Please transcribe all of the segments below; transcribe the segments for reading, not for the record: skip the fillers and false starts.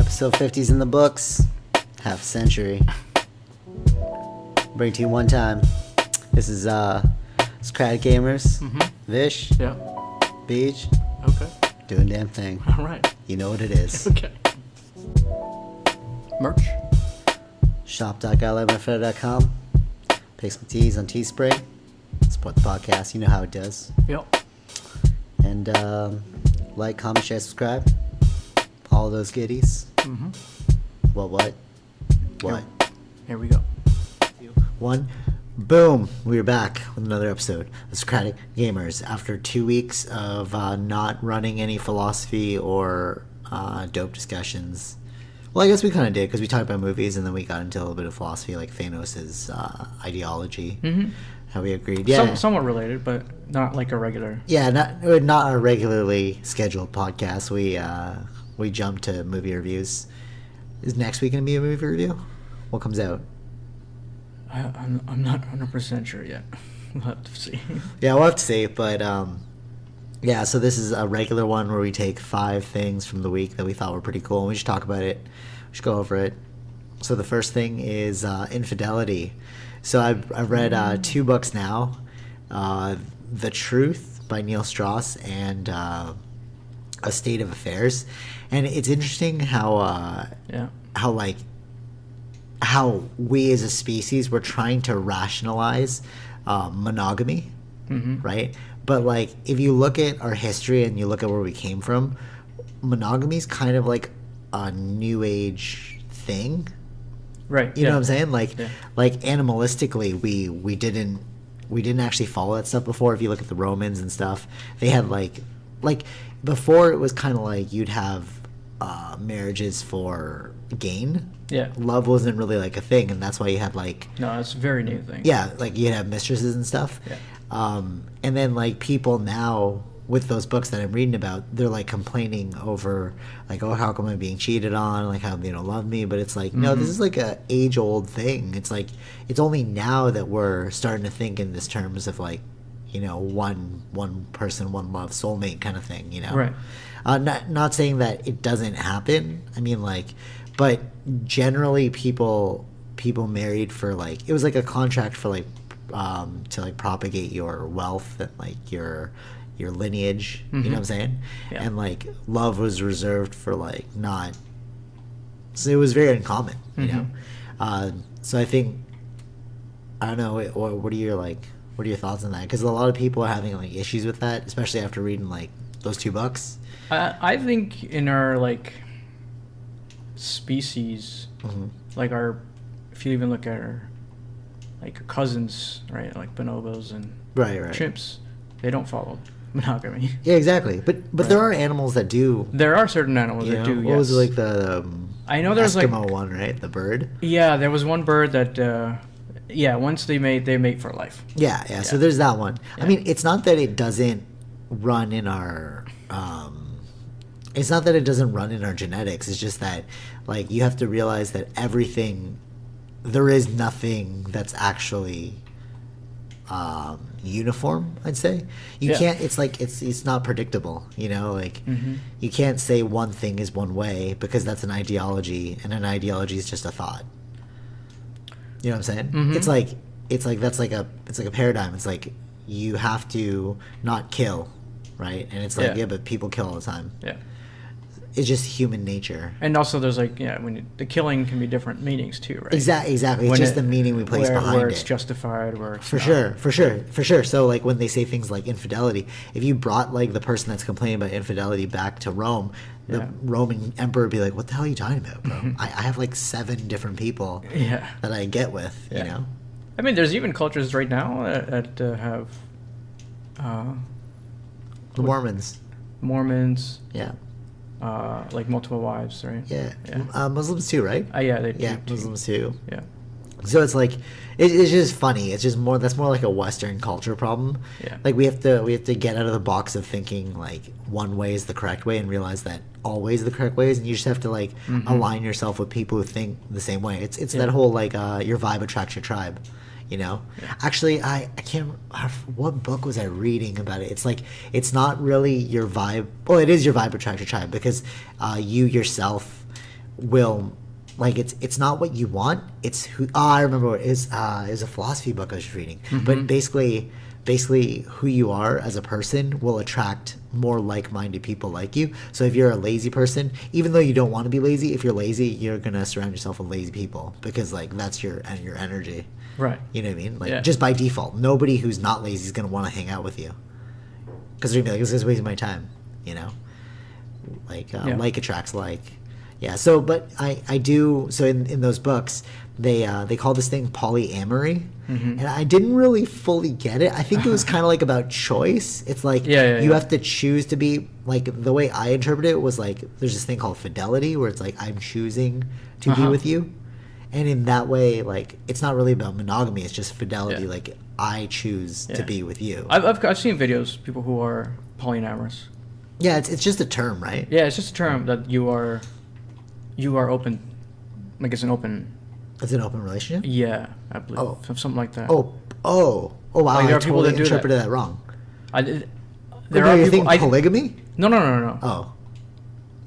Episode 50's in the books. Half a century. Bring it to you one time. This is Socratic Gamers. Vish. Yeah. Beej. Okay. Doing damn thing. All right. You know what it is. Okay. Merch. Shop.guylikeMyFriend.com. Pick some teas on Teespring. Support the podcast. You know how it does. Yep. And like, comment, share, subscribe. All those goodies. What? Here we go. One. Boom. We're back with another episode of Socratic Gamers after 2 weeks of not running any philosophy or dope discussions. Well, I guess we kind of did because we talked about movies and then we got into a little bit of philosophy, like Thanos' ideology. How we agreed. Yeah. Somewhat related, but not like a regular. Yeah, not a regularly scheduled podcast. We jumped to movie reviews. Is next week going to be a movie review? What comes out? I'm not 100% sure yet. We'll have to see. Yeah, we'll have to see. But yeah, so this is a regular one where we take 5 things from the week that we thought were pretty cool, and we should talk about it. We should go over it. So the first thing is Infidelity. So I've read 2 books now, The Truth by Neil Strauss and A State of Affairs, and it's interesting how we as a species were trying to rationalize monogamy, right? But like if you look at our history and you look at where we came from, monogamy is kind of like a new age thing. Right. You know what I'm saying? Like animalistically, we didn't actually follow that stuff before. If you look at the Romans and stuff, they had like before it was kind of like you'd have marriages for gain. Yeah. Love wasn't really like a thing, and that's why you had like No, it's a very new thing. Yeah, like you'd have mistresses and stuff. Yeah. And then like people now with those books that I'm reading about, they're like complaining over like, oh, how come I'm being cheated on? Like how they don't love me. But it's like, no, this is like a age old thing. It's like it's only now that we're starting to think in this terms of like, you know, one person, one love, soulmate kind of thing, you know. Right. Not saying that it doesn't happen. I mean like, but generally people married for like, it was like a contract for like to like propagate your wealth and like your lineage, you know what I'm saying? Yeah. And like love was reserved for like not, so it was very uncommon, you know? So I think, I don't know, what are your thoughts on that? Because a lot of people are having like issues with that, especially after reading like those 2 books. I think in our like species, like if you even look at our like cousins, right, like bonobos and Right. chimps, they don't follow monogamy. Yeah, exactly. But Right. there are animals that do. There are certain animals You that know? do. What Yes. was it, like the I know there's Eskimo like one, right? The bird. Yeah, there was one bird that once they mate for life. Yeah. So there's that one. Yeah. I mean, it's not that it doesn't run in our it's not that it doesn't run in our genetics. It's just that like you have to realize that there is nothing that's actually uniform, I'd say. You can't, it's like it's not predictable, you know, like you can't say one thing is one way because that's an ideology, and an ideology is just a thought. You know what I'm saying? It's like that's like a paradigm. It's like you have to not kill, right? And it's like, yeah, but people kill all the time. Yeah. It's just human nature. And also there's like, the killing can be different meanings too, right? Exactly. It's just the meaning we place behind it. Where it's justified, where it's For sure. So like when they say things like infidelity, if you brought like the person that's complaining about infidelity back to Rome, the Roman emperor would be like, what the hell are you talking about, bro? I have like 7 different people that I get with, you know? I mean, there's even cultures right now that have The Mormons. Yeah. Like multiple wives, right? Yeah. Muslims too, right? They do. Yeah, Muslims too. Yeah. So it's like it's just funny. It's just that's more like a Western culture problem. Yeah. Like we have to get out of the box of thinking like one way is the correct way and realize that all ways are the correct ways, and you just have to like align yourself with people who think the same way. It's that whole like your vibe attracts your tribe. you know? Yeah. Actually, I can't, what book was I reading about it? It's like, it's not really your vibe. Well, it is your vibe attract your tribe, because you yourself will, like, it's not what you want, it's who. I remember it is a philosophy book I was reading, but basically who you are as a person will attract more like-minded people like you. So if you're a lazy person, even though you don't want to be lazy, if you're lazy, you're gonna surround yourself with lazy people, because like that's your energy, Right. you know what I mean? Like, just by default, nobody who's not lazy is gonna want to hang out with you, because they're gonna be like, this is wasting my time, you know? Like, like attracts like. Yeah, so, but I do, so in those books, they call this thing polyamory, and I didn't really fully get it. I think it was kind of like about choice. It's like, you have to choose to be, like, the way I interpret it was like, there's this thing called fidelity, where it's like, I'm choosing to be with you. And in that way, like, it's not really about monogamy, it's just fidelity, like, I choose to be with you. I've seen videos, people who are polyamorous. Yeah, it's just a term, right? Yeah, it's just a term that you are open, like it's an open. It's an open relationship? Yeah, I believe. Something like that. Oh, wow, Like, there I are people totally that do interpreted that wrong. There are people. Polygamy? No. Oh.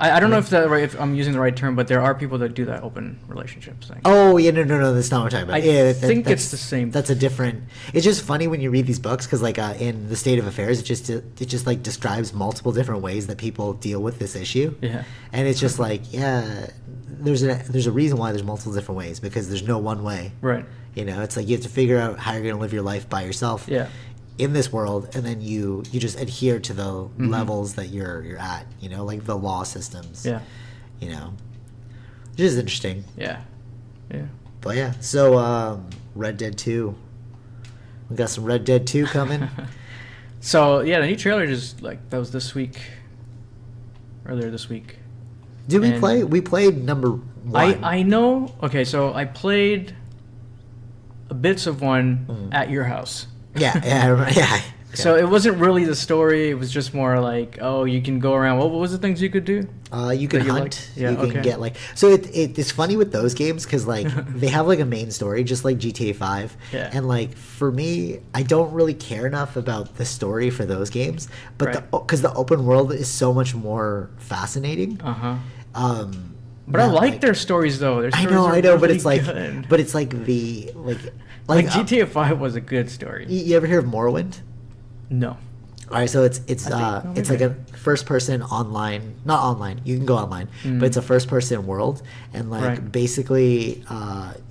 I don't know if I'm using the right term, but there are people that do that open relationship thing. Oh, yeah, no, that's not what I'm talking about. I think it's the same. That's a different. It's just funny when you read these books, because like in the State of Affairs, it just like describes multiple different ways that people deal with this issue. Yeah. And it's just like, there's a reason why there's multiple different ways, because there's no one way. Right. You know, it's like you have to figure out how you're going to live your life by yourself. Yeah. In this world, and then you just adhere to the levels that you're at, you know, like the law systems. Yeah. You know, which is interesting. Yeah. But yeah, so Red Dead 2. We got some Red Dead 2 coming. So yeah, the new trailer that was earlier this week. Did we play? We played number 1. I know. Okay, so I played bits of one at your house. Yeah, I remember. Yeah. So it wasn't really the story. It was just more like, oh, you can go around. What was the things you could do? You can hunt. You can get like. So it's funny with those games, because like they have like a main story, just like GTA 5. Yeah. And like for me, I don't really care enough about the story for those games, but because the open world is so much more fascinating. But I like their stories though. Their stories I know, really but it's like, good. but it's like the like GTA 5 was a good story. You ever hear of Morrowind? No. All right, so it's like a first person online, not online. You can go online, but it's a first person world, and like basically,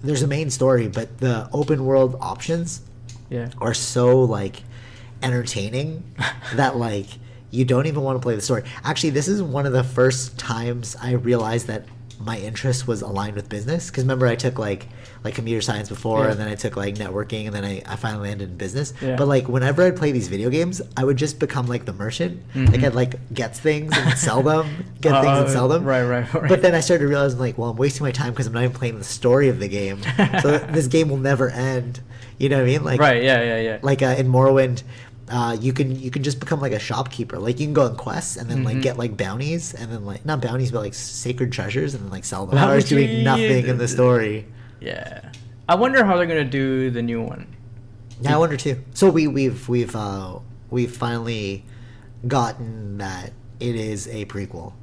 there's a main story, but the open world options are so like entertaining that like you don't even want to play the story. Actually, this is one of the first times I realized that my interest was aligned with business, because remember I took like computer science before, and then I took like networking, and then I finally landed in business. But like whenever I'd play these video games, I would just become like the merchant. Like I'd like get things and sell them, get things and sell them. Right. But then I started to realize, like, well, I'm wasting my time because I'm not even playing the story of the game. So this game will never end. You know what I mean? Like yeah. Like in Morrowind, you can just become like a shopkeeper. Like you can go on quests and then like get like bounties, and then like not bounties but like sacred treasures, and then like sell them. I was doing nothing in the story. Yeah, I wonder how they're gonna do the new one. Yeah, I wonder too. So we've finally gotten that it is a prequel.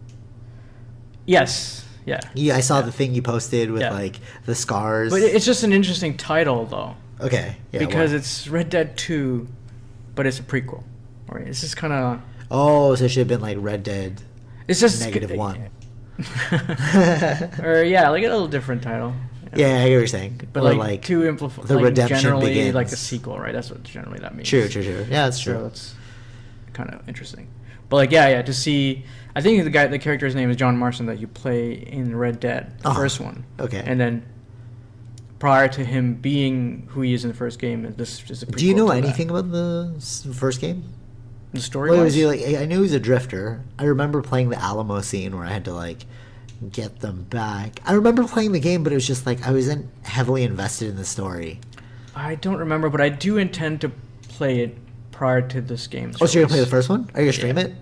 Yes. Yeah. Yeah, I saw the thing you posted with like the scars. But it's just an interesting title though. Okay. Yeah, because it's Red Dead 2, but it's a prequel. Right? It's just kind of. Oh, so it should have been like Red Dead. It's just -1. Or yeah, like a little different title. Yeah, I get what you're saying. But or like to amplify, the like redemption generally begins. like a sequel, right? That's what generally that means. True. Yeah, that's true. So that's kind of interesting. But like, yeah, to see, I think the character's name is John Marston that you play in Red Dead, the first one. Okay. And then prior to him being who he is in the first game, this is a prequel. Do you know to anything about the first game? The story? Well, was he like? I knew he was a drifter. I remember playing the Alamo scene where I had to like get them back. I remember playing the game, but it was just like I wasn't heavily invested in the story. I don't remember, but I do intend to play it prior to this game. Oh, so you're gonna play the first one? Are you gonna stream it?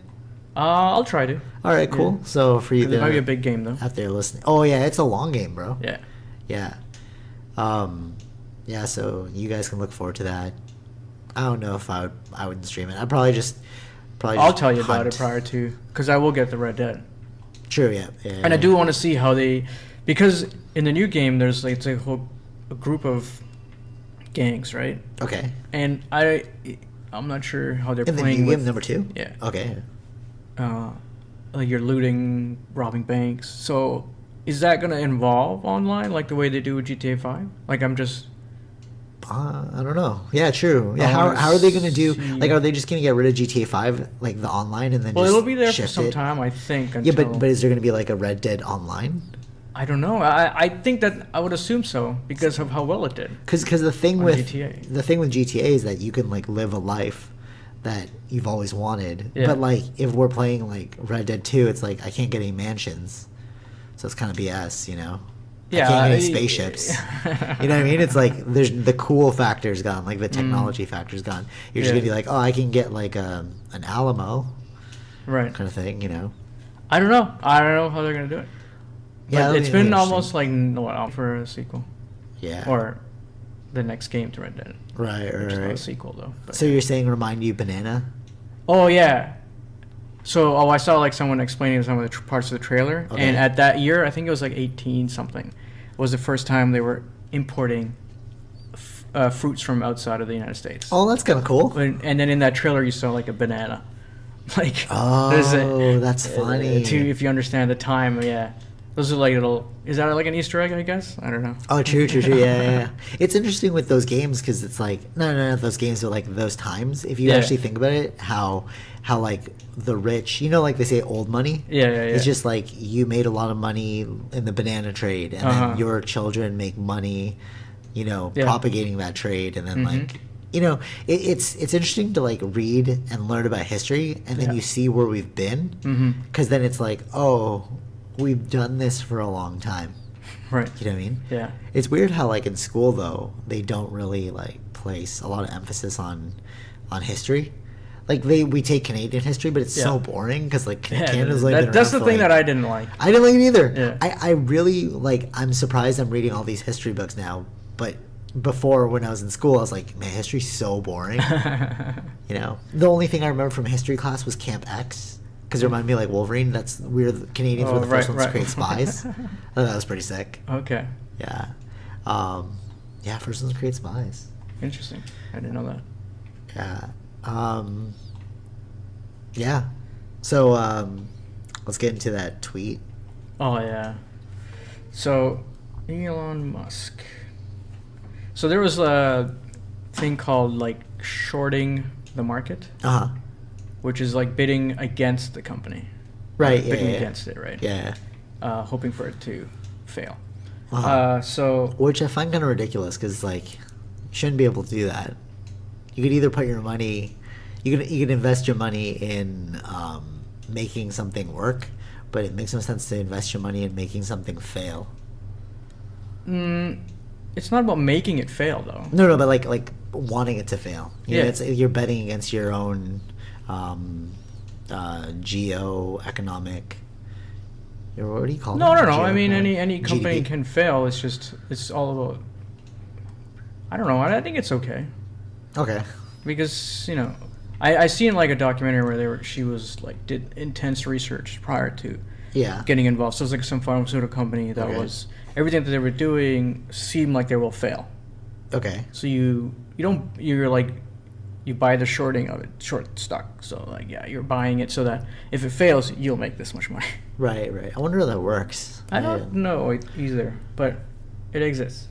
I'll try to. All right, cool. Yeah. So for you, It might be a big game though. Out there listening. Oh yeah, it's a long game, bro. Yeah. Yeah. Yeah. So you guys can look forward to that. I don't know if I wouldn't stream it. I'd probably just I'll tell you hunt. about it prior to, because I will get the Red Dead. True. Yeah. Yeah. And I yeah. do want to see how they, because in the new game there's like a group of gangs, right? Okay. And I'm not sure how they're In the playing new with game number 2. yeah. Okay. Like you're looting, robbing banks. So is that gonna involve online like the way they do with GTA 5? Like I'm just I don't know. Yeah, true. Yeah, I how wanna are they going to do? see- Like, are they just going to get rid of GTA 5, like the online, and then well, just it'll be there for shift some it? time, I think. Yeah, Until, but is there going to be like a Red Dead Online? I don't know. I think that I would assume so because of how well it did. Because the thing On with GTA. the thing with GTA is that you can like live a life that you've always wanted. Yeah. But like if we're playing like Red Dead 2, it's like I can't get any mansions, so it's kind of BS, you know. Yeah, I can't get any spaceships. You know what I mean? It's like there's the cool factor's gone, like the technology factor's gone. You're just Yeah. gonna be like, oh, I can get like an Alamo Right. kind of thing, you know. I don't know. I don't know how they're gonna do it. Yeah, But it's been interesting. almost like out for a sequel Yeah. or the next game to Red Dead. right, Which right, is not a right. sequel though. But. So you're saying remind you banana? Oh yeah. So I saw like someone explaining some of the parts of the trailer, Okay. and at that year, I think it was like 18 something, was the first time they were importing fruits from outside of the United States. Oh, that's kind of cool. And then in that trailer, you saw like a banana. Like Oh, that's funny. if you understand the time, yeah. Those are like little. Is that like an Easter egg? I guess I don't know. Oh, true. Yeah, yeah, yeah. It's interesting with those games because it's like no, not those games, but like those times. If you Yeah. actually think about it, how like the rich, you know, like they say, old money. Yeah. It's just like you made a lot of money in the banana trade, and Uh-huh. then your children make money, you know, Yeah. propagating that trade, and then Mhm. like. You know, it's interesting to like read and learn about history, and then Yeah. you see where we've been, Mhm. because then it's like, oh, we've done this for a long time. Right. You know what I mean? Yeah. It's weird how like in school though they don't really like place a lot of emphasis on history. Like we take Canadian history, but it's so Yeah. boring because like Yeah, Canada's like been that's around the for, thing like- that I didn't like. I didn't like it either. Yeah. I really like. I'm surprised I'm reading all these history books now, but before when I was in school, I was like, man, history's so boring. You know, the only thing I remember from history class was Camp X because it reminded me of, like Wolverine. The Canadians were Oh, the first right, ones to right. create spies. I thought that was pretty sick. Okay. Yeah. Yeah, first ones to create spies. Interesting. I didn't know that. Yeah. Yeah. So let's get into that tweet. Oh yeah. So Elon Musk. So there was a thing called like shorting the market, Uh huh. which is like bidding against the company. Right. Yeah. Bidding Yeah. against it, right? Yeah. Hoping for it to fail. Uh-huh. So Which I find kind of ridiculous because like you shouldn't be able to do that. You could either put your money, you could invest your money in making something work, but it makes no sense to invest your money in making something fail. it's not about making it fail though. No, but like wanting it to fail. You know, Yeah. it's you're betting against your own geo-economic. What do you call it? No. I mean, any GDP. company can fail. It's all about. I don't know. I think it's okay Okay. because I seen like a documentary where she was like did intense research prior to Yeah. getting involved. So it was like some pharmaceutical company that Okay. was everything that they were doing seemed like they will fail. Okay. So you're like you buy the shorting of it, short stock. So like yeah, you're buying it so that if it fails, you'll make this much money. Right. I wonder how that works. I don't know either, but it exists.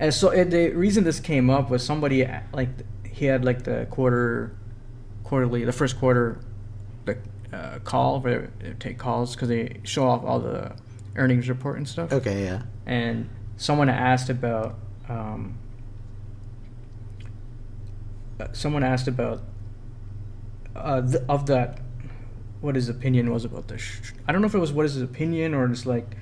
And so the reason this came up was somebody like he had like the the first quarter, the call where they take calls because they show off all the earnings report and stuff. Okay. Yeah. And someone asked about of that what his opinion was about this. I don't know if it was what is his opinion or just like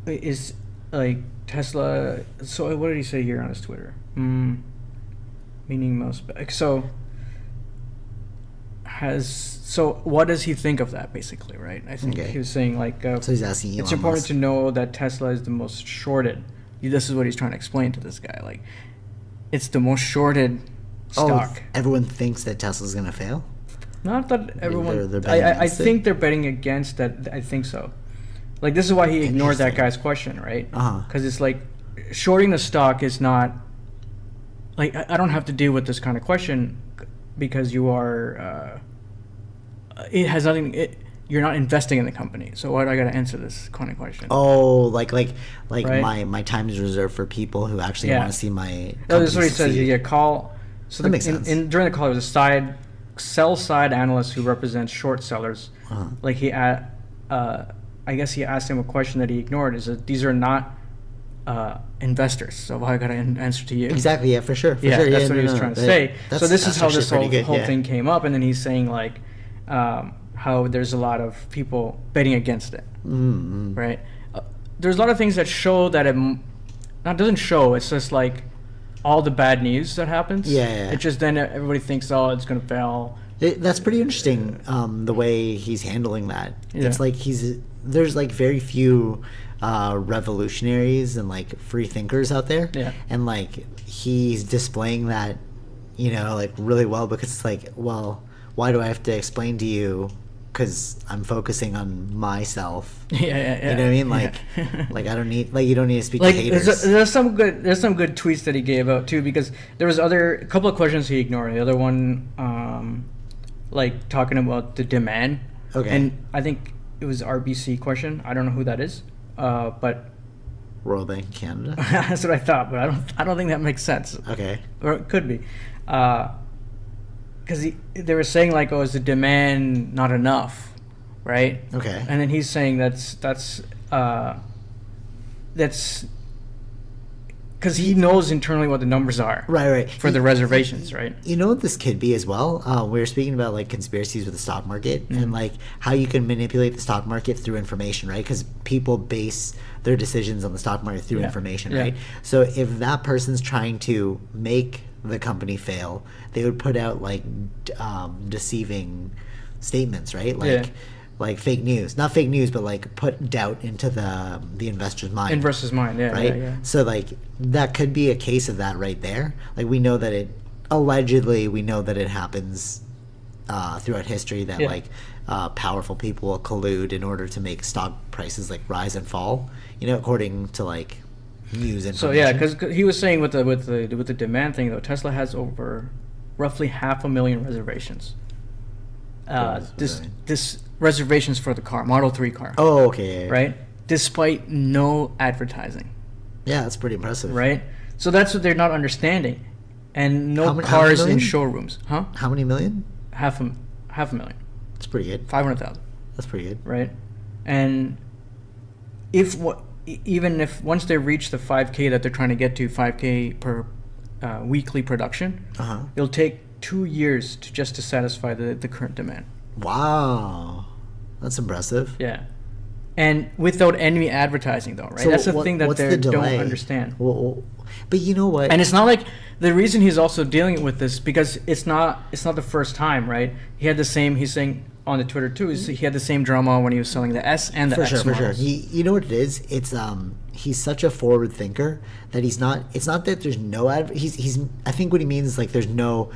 is like Tesla. So what did he say here on his Twitter? Meaning most so what does he think of that basically, right? I think Okay. he was saying like So he's asking it's Elon important Musk. to know that Tesla is the most shorted. This is what he's trying to explain to this guy. Like, it's the most shorted stock. Oh, everyone thinks that Tesla's gonna fail. Not that everyone. they're betting I against it? think they're betting against that. I think so. Like this is why he ignored that Interesting. guy's question, right? Uh-huh. Because it's like shorting the stock is not. Like I don't have to deal with this kind of question because you are. It has nothing. You're not investing in the company, so why do I got to answer this kind of question? Oh, like Right? my time is reserved for people who actually Yeah. want to see my No, this is company what he says. succeed. You get call. So That makes sense. during the call, there was a sell side analyst who represents short sellers. Uh-huh. Like I guess he asked him a question that he ignored. Is that these are not investors? So why got to answer to you? Exactly. Yeah, for sure. For Yeah, sure. that's Yeah, what no, he was no, trying to that- say. that's- So this that's is how actually this pretty good, whole yeah. thing came up, and then he's saying like how there's a lot of people betting against it, Mm-hmm. right? There's a lot of things that show that not doesn't show. It's just like all the bad news that happens. Yeah. It just then everybody thinks, oh, it's gonna fail. That's pretty interesting. The way he's handling that. Yeah. It's like there's like very few revolutionaries and like free thinkers out there. Yeah. And like he's displaying that, like really well because it's like, well, why do I have to explain to you? Because I'm focusing on myself. Yeah. You know what I mean? Like, Yeah. like I don't need like you don't need to speak Like to haters. there's some good tweets that he gave out too, because there was a couple of questions he ignored. The other one, like talking about the demand. Okay. And I think it was RBC question. I don't know who that is, but Royal Bank of Canada. that's what I thought. But I don't think that makes sense, Okay. or it could be, because they were saying like, oh, is the demand not enough, right? Okay. And then he's saying that's because he knows internally what the numbers are Right. for the reservations, right? You know what this could be as well? We were speaking about like conspiracies with the stock market Mm-hmm. and like how you can manipulate the stock market through information, right? Because people base their decisions on the stock market through Yeah. information, Yeah. right? So if that person's trying to make the company fail, they would put out like deceiving statements, right? Like Yeah. like fake news, not fake news, but like put doubt into the investor's mind. In versus mine, yeah, Right. yeah. So like that could be a case of that right there. Like we know that it happens throughout history that Yeah. like powerful people will collude in order to make stock prices like rise and fall. According to like news information. So yeah, because he was saying with the demand thing though, Tesla has over roughly 500,000 reservations. This reservations for the car, Model 3 car, Oh, okay. right? Despite no advertising, Yeah, that's pretty impressive. right? So that's what they're not understanding, and How no many cars in million? showrooms, huh? How many million? Half a million, That's pretty good. 500,000, That's pretty good. right? And even if once they reach the 5K that they're trying to get to, 5K per weekly production, Uh-huh. it'll take 2 years to satisfy the current demand. Wow. That's impressive. Yeah. And without any advertising, though, right? So That's the what- thing that what's they the don't delay? understand. Well, but you know what? And it's not like the reason he's also dealing with this, because it's not the first time, right? He had the same. He's saying on the Twitter too. He had the same drama when he was selling the S and the for X sure, for sure. models. You know what it is? It's he's such a forward thinker that he's not. It's not that there's no he's. I think what he means is like there's no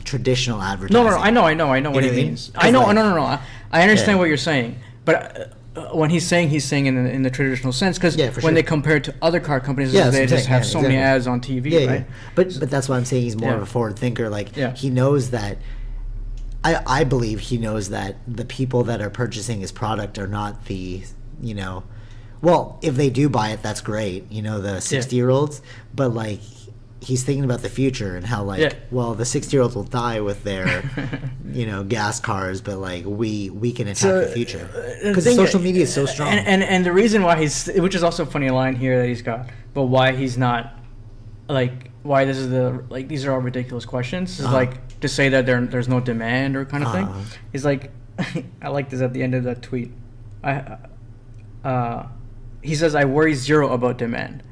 traditional advertising. No, I know what know he what I mean? means. 'Cause I know, like- no. I understand Yeah. what you're saying, but when he's saying in the traditional sense, because Yeah, for when sure. they compare it to other car companies, Yeah, that's they what I'm just saying. have Yeah, so many exactly. ads on TV, Yeah, right? But that's why I'm saying he's more of Yeah. a forward thinker. Like Yeah. he knows that. I believe he knows that the people that are purchasing his product are not the well, if they do buy it, that's great. The 60-year-olds, but like he's thinking about the future and how like Yeah. well the 60-year-olds will die with their gas cars, but like we can attack the future because thing- social media is so strong. And the reason why which is also a funny line here that he's got, but why he's not, like, why this is these are all ridiculous questions, is like to say that there's no demand or kind of thing. He's like, I like this at the end of that tweet. He says, I worry zero about demand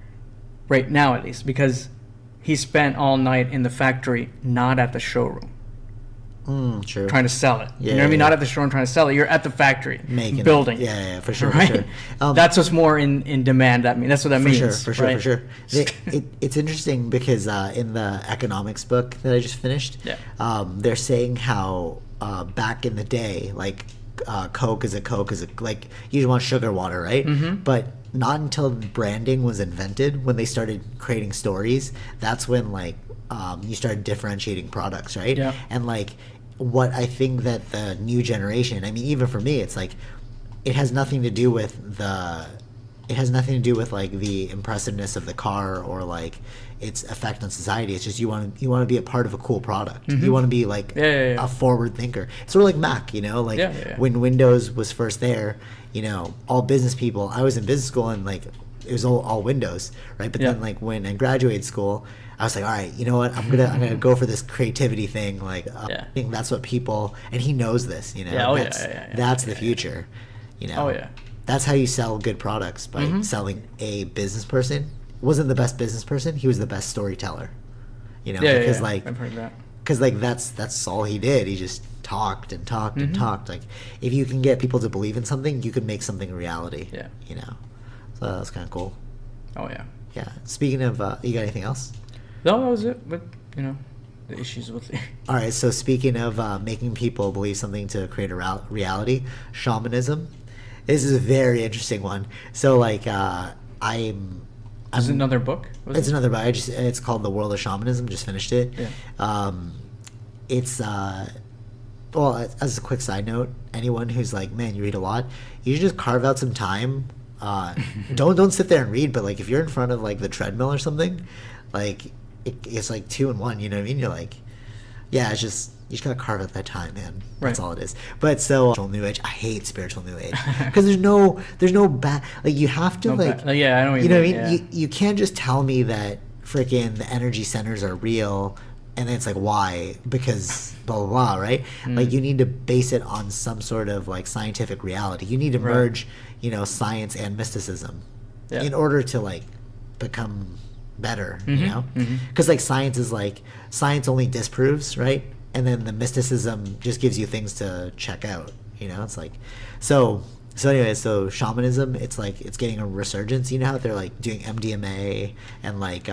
right now, at least, because he spent all night in the factory, not at the showroom, True. trying to sell it. Yeah, You know what I mean? yeah. Not at the showroom trying to sell it. You're at the factory Making it. building. Yeah, for sure, Right? for sure. That's what's more in demand. That's what that For means. sure, for sure, right? for sure. It's interesting because in the economics book that I just finished, Yeah. they're saying how back in the day, like Coke is a Coke is a, like you just want sugar water, right? But not until branding was invented, when they started creating stories, that's when like you started differentiating products, right? Yeah. And like what I think that the new generation, I mean, even for me, it's like it has nothing to do with like the impressiveness of the car or like its effect on society. It's just you want to be a part of a cool product. You want to be like a forward thinker. It's sort of like Mac, you know, like when Windows was first there, you know, all business people. I was in business school and like it was all Windows, right? But then like when I graduated school, I was like, all right, you know what? I'm gonna go for this creativity thing. Like I think that's what people, and he knows this, you know. That's the future, you know. That's how you sell good products, by selling a business person. Wasn't the best business person, he was the best storyteller, you know. Because like I've heard that. Because like that's all he did. He just talked and talked and talked. Like if you can get people to believe in something, you can make something a reality. You know. So that was kind of cool. Yeah. Speaking of, you got anything else? No, that was it. But you know, the issues with it. All right. So speaking of making people believe something to create a reality, shamanism. This is a very interesting one. So like Is it another book? It's another book. It's called The World of Shamanism. Just finished it. It's well, as a quick side note, anyone who's like, man, you read a lot, you should just carve out some time. Don't sit there and read, but like if you're in front of like the treadmill or something, like it's like 2 in 1. You know what I mean? You're like, yeah, it's just. You just gotta carve out that time, man. That's all it is. But so New Age, I hate spiritual New Age because there's no bad. Like you have to I know. You know what I mean? You can't just tell me that freaking the energy centers are real, and then it's like why? Because blah blah blah, right? Like you need to base it on some sort of like scientific reality. You need to merge, you know, science and mysticism in order to like become better. You know, because like science only disproves, right? And then the mysticism just gives you things to check out, you know. It's like, so anyway, so shamanism, it's like it's getting a resurgence. You know how they're like doing MDMA and like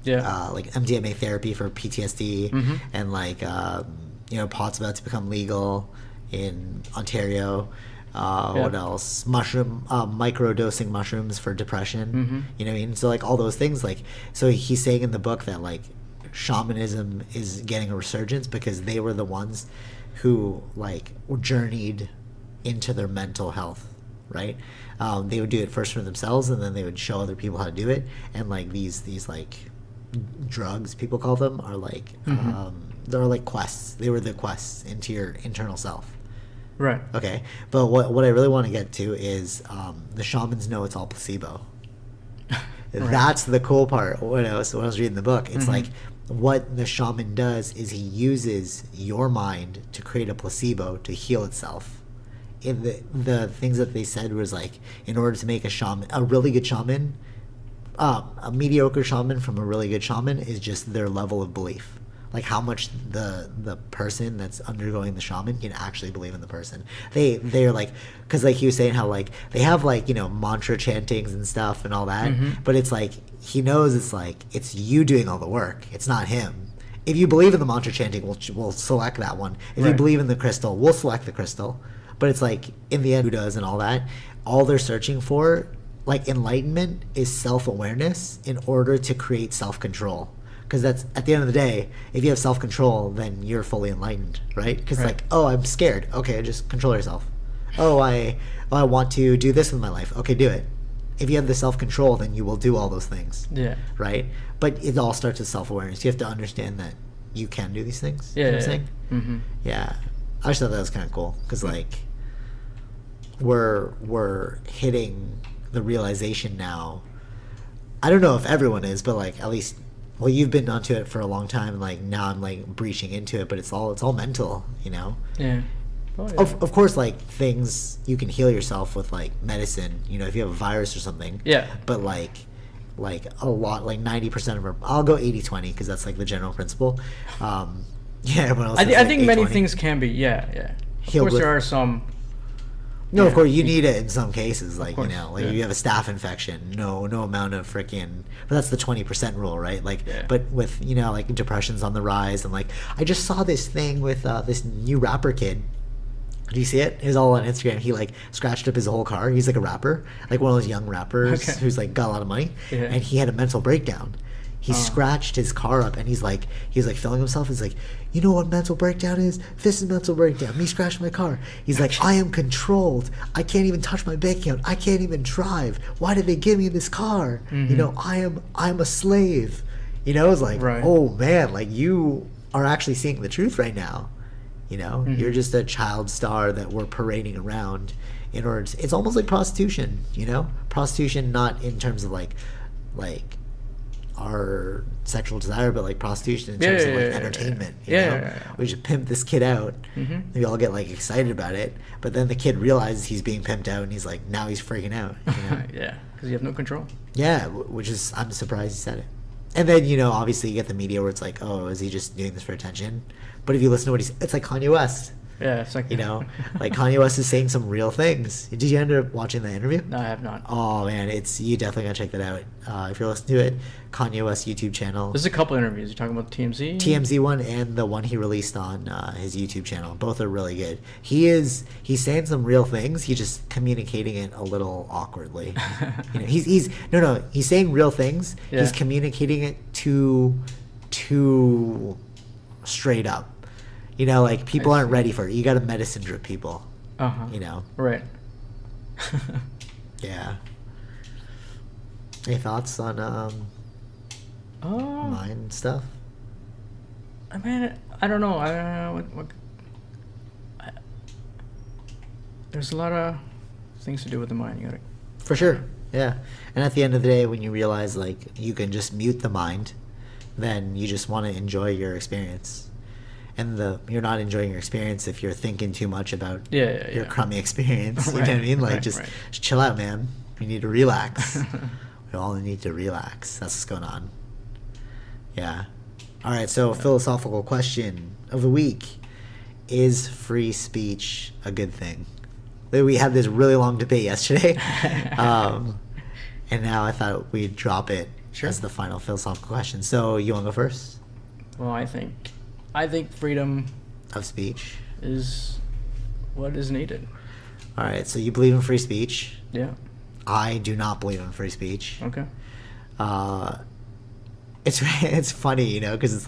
MDMA therapy for PTSD, and like you know, pot's about to become legal in Ontario. What else? Microdosing mushrooms for depression. You know what I mean? So like all those things, like, so he's saying in the book that like shamanism is getting a resurgence because they were the ones who like journeyed into their mental health, right? They would do it first for themselves, and then they would show other people how to do it. And like these like drugs, people call them, are like they're like quests. They were the quests into your internal self. Right. Okay. But what I really want to get to is the shamans know it's all placebo. That's the cool part. When I was reading the book, it's like what the shaman does is he uses your mind to create a placebo to heal itself. In the things that they said was like, in order to make a really good shaman, a mediocre shaman from a really good shaman is just their level of belief. Like how much the person that's undergoing the shaman can actually believe in the person. They're like, because like he was saying how like they have like, you know, mantra chantings and stuff and all that, but it's like he knows it's like it's you doing all the work. It's not him. If you believe in the mantra chanting, we'll select that one. If you believe in the crystal, we'll select the crystal. But it's like in the end, Buddhas and all that, all they're searching for, like enlightenment, is self-awareness in order to create self-control. Because that's, at the end of the day, if you have self-control, then you're fully enlightened, right? Because like, oh, I'm scared. Okay, just control yourself. Oh, I want to do this with my life. Okay, do it. If you have the self-control, then you will do all those things. Yeah. Right? But it all starts with self-awareness. You have to understand that you can do these things. Yeah. You know what I'm saying? Mm-hmm. Yeah. I just thought that was kind of cool. Because, like, we're hitting the realization now. I don't know if everyone is, but, like, at least... Well, you've been onto it for a long time, and like now I'm like breaching into it, but it's all mental, you know. Yeah. Oh, yeah. Of course, like things you can heal yourself with like medicine, you know, if you have a virus or something. Yeah. But like a lot, like 90% of our, I'll go 80-20 because that's like the general principle. Yeah. Everyone else I think many things can be. Yeah. Of course, there are some No, of course you need it in some cases. Like, course, like if you have a staph infection, no amount of freaking. But that's the 20% rule, right? Like, but with like depression's on the rise, and like I just saw this thing with this new rapper kid. Do you see it? It's all on Instagram. He like scratched up his whole car. He's like a rapper, like one of those young rappers who's like got a lot of money, and he had a mental breakdown. He scratched his car up, and he's like filming himself. He's like, you know what mental breakdown is? This is mental breakdown. Me scratched my car. He's like, I am controlled. I can't even touch my bank account. I can't even drive. Why did they give me this car? I'm a slave. It's like, oh man, like you are actually seeing the truth right now. You're just a child star that we're parading around in order to, it's almost like prostitution, prostitution, not in terms of like our sexual desire, but like prostitution in terms of like entertainment. We should pimp this kid out. We all get like excited about it, but then the kid realizes he's being pimped out, and he's like, now he's freaking out. Because you have no control. Which is, I'm surprised he said it. And then obviously you get the media where it's like, oh, is he just doing this for attention? But if you listen to what it's like Kanye West. Yeah, it's like like Kanye West is saying some real things. Did you end up watching the interview? No, I have not. Oh man, you definitely gotta check that out. If you're listening to it, Kanye West YouTube channel. There's a couple interviews. You're talking about the TMZ one and the one he released on his YouTube channel. Both are really good. He's saying some real things. He's just communicating it a little awkwardly. He's saying real things. Yeah. He's communicating it too straight up. Like people aren't ready for it. You got to medicine drip people. Right. Yeah. Any thoughts on mind stuff? I mean, I don't know. There's a lot of things to do with the mind. You gotta. For sure. Yeah. And at the end of the day, when you realize like you can just mute the mind, then you just want to enjoy your experience. And you're not enjoying your experience if you're thinking too much about your crummy experience. You know what I mean? Like, just chill out, man. You need to relax. We all need to relax. That's what's going on. Yeah. All right, so philosophical question of the week. Is free speech a good thing? We had this really long debate yesterday. And now I thought we'd drop it as the final philosophical question. So you want to go first? Well, I think freedom of speech is what is needed. All right, so you believe in free speech. Yeah. I do not believe in free speech. Okay. It's funny, because it's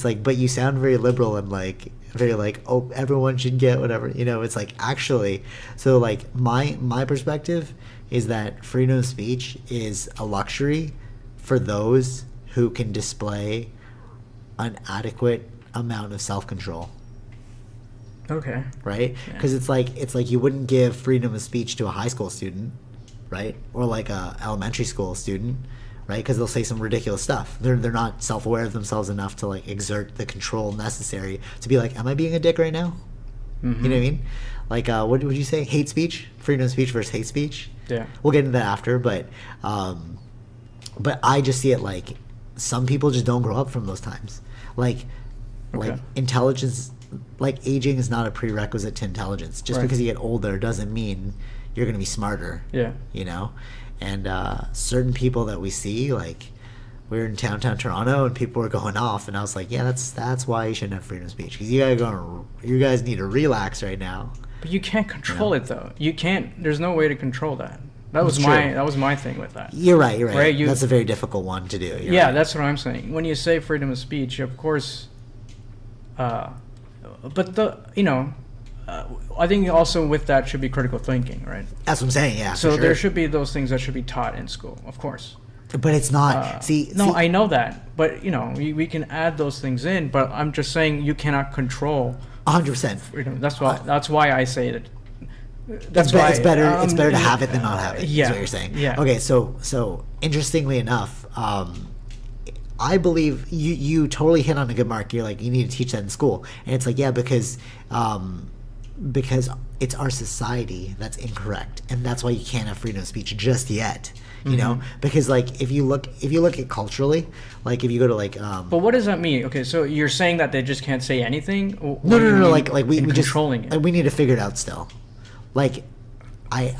like, but you sound very liberal and like very like, oh, everyone should get whatever. It's like actually, so like my perspective is that freedom of speech is a luxury for those who can display an adequate amount of self-control. Okay. Right? Because it's like you wouldn't give freedom of speech to a high school student, right? Or like a elementary school student, right? Because they'll say some ridiculous stuff. They're not self-aware of themselves enough to like exert the control necessary to be like, am I being a dick right now? Mm-hmm. You know what I mean? Like, what would you say? Hate speech? Freedom of speech versus hate speech? Yeah. We'll get into that after, but I just see it like some people just don't grow up from those times. Like intelligence, like aging is not a prerequisite to intelligence. Just because you get older doesn't mean you're going to be smarter. Yeah. And certain people that we see, like we were in downtown Toronto and people were going off, and I was like, yeah, that's why you shouldn't have freedom of speech, because you guys need to relax right now. But you can't control it though. You can't. There's no way to control that. That was my thing with that. You're right. That's a very difficult one to do. You're right. That's what I'm saying. When you say freedom of speech, of course. But I think also with that should be critical thinking, right? That's what I'm saying. Yeah. So there should be those things that should be taught in school, of course. But it's not. I know that, but we can add those things in. But I'm just saying you cannot control 100%. freedom. That's why I say that. It's better to have it than not have it. Yeah. Is what you're saying. Yeah. Okay. So interestingly enough, I believe you totally hit on a good mark. You're like, you need to teach that in school, and it's like, yeah, because it's our society that's incorrect, and that's why you can't have freedom of speech just yet. You know, because like if you look at culturally, like if you go to like but what does that mean? Okay, so you're saying that they just can't say anything? No. Like we just controlling it. Like we need to figure it out still. Like